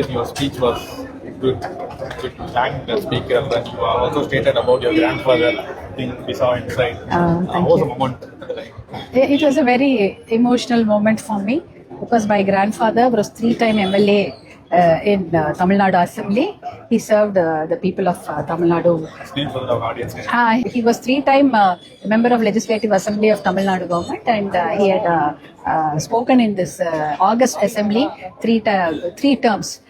says your speech was good. To thank the speaker, and you also stated about your grandfather. I think we saw inside. Thank What was you. the moment at the time? It was a very emotional moment for me because my grandfather was three-time MLA in Tamil Nadu Assembly. He served the people of Tamil Nadu. Explain for the audience. He was three-time member of Legislative Assembly of Tamil Nadu government, and he had spoken in this August Assembly three terms.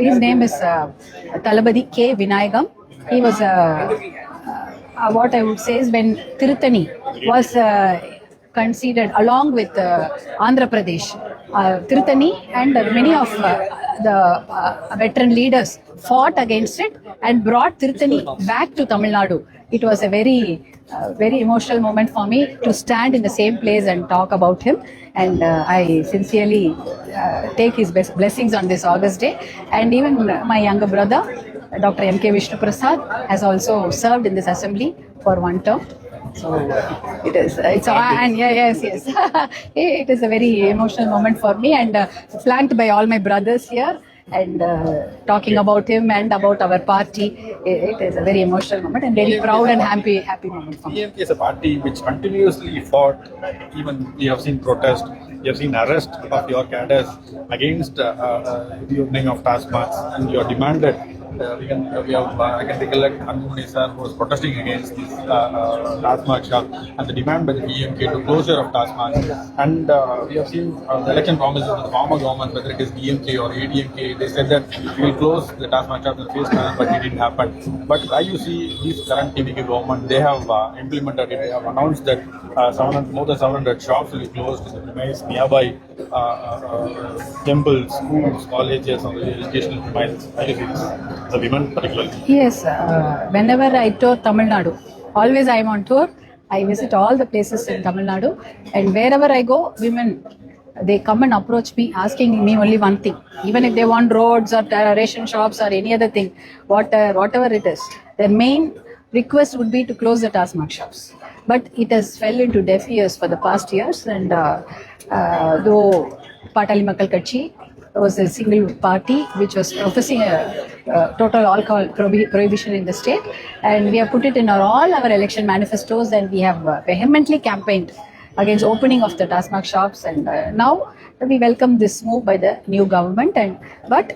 His name is Talabadi K. Vinayagam. He was what I would say is when Tirthani was considered along with Andhra Pradesh, Tirthani and many of the veteran leaders fought against it and brought Tirthani back to Tamil Nadu. It was a very emotional moment for me to stand in the same place and talk about him, and I sincerely take his best blessings on this August day. And even my younger brother, Dr. M.K. Vishnu Prasad, has also served in this assembly for one term. So yes. It is a very emotional moment for me, and flanked by all my brothers here, and talking about him and about our party. It is a very emotional moment and very proud and happy moment for me. DMK is a party which continuously fought. Even we have seen protest. We have seen arrest of your cadres against the opening of taskmats, and you have demanded. I can recollect Anbumani sir who was protesting against this TASMAC shop and the demand by the DMK to closure of TASMAC. And we have seen the election promises of the former government, whether it is DMK or ADMK, they said that we will close the TASMAC shop in the phase plan, but it didn't happen. But as you see, this current TDK government, they have implemented it. They have announced that more than 700 shops will be closed in the premise nearby temples, schools, colleges, and the educational premise. The women particularly. Yes, whenever I tour Tamil Nadu, always I am on tour. I visit all the places in Tamil Nadu, and wherever I go, women, they come and approach me asking me only one thing. Even if they want roads or ration shops or any other thing, whatever it is, their main request would be to close the TASMAC shops. But it has fell into deaf ears for the past years, and though Patali Makkal Katchi was a single party which was professing a total alcohol prohibition in the state, and we have put it in all our election manifestos, and we have vehemently campaigned against opening of the TASMAC shops, and now we welcome this move by the new government, but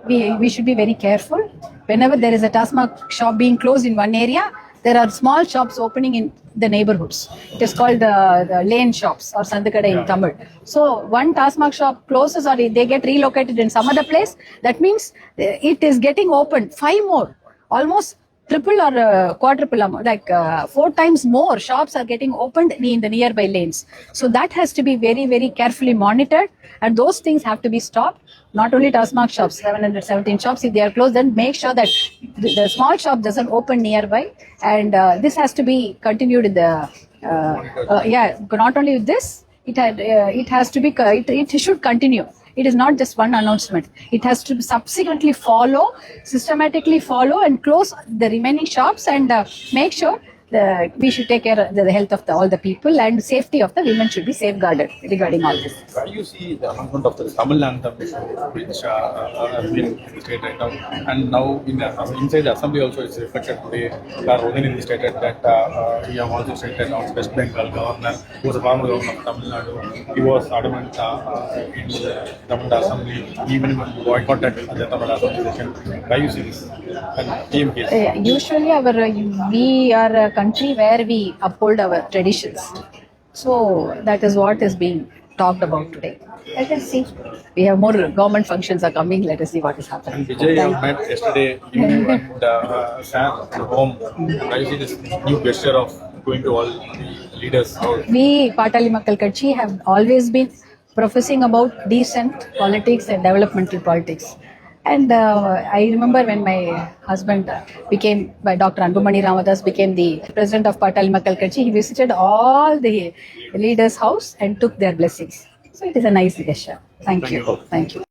we should be very careful. Whenever there is a TASMAC shop being closed in one area, there are small shops opening in the neighborhoods. It is called the lane shops or Sandakada in Tamil. So one TASMAC shop closes or they get relocated in some other place. That means it is getting opened 5 more, almost triple or quadruple amount, like 4 times more shops are getting opened in the nearby lanes. So that has to be very carefully monitored, and those things have to be stopped. Not only TASMAC shops, 717 shops, if they are closed, then make sure that the small shop doesn't open nearby, and this has to be continued in the not only with this, it has to be it should continue. It is not just one announcement. It has to subsequently systematically follow and close the remaining shops, and make sure we should take care of the health of all the people, and safety of the women should be safeguarded regarding all this. Why do you see the announcement of the Tamil anthem, which has been stated right now, and now inside the assembly also it's reflected today. Udhanidhi stated that he have also stated on West Bengal governor, who was a former governor of Tamil Nadu. He was adamant in the Tamil Nadu assembly, even when he boycotted the Tamil Nadu assembly session. Why you see this? And TMK. Usually we are a country where we uphold our traditions. So that is what is being talked about today. Let us see. We have more government functions are coming. Let us see what is happening. And Vijay, you met yesterday, you and Sam at home. Why you see this new gesture of going to all the leaders? We, Patali Makkal Katchi, have always been professing about decent politics and developmental politics. And I remember when my husband Dr. Anbumani Ramadas became the president of Patali Makkal Katchi, he visited all the leaders' house and took their blessings. So it is a nice gesture. Thank you.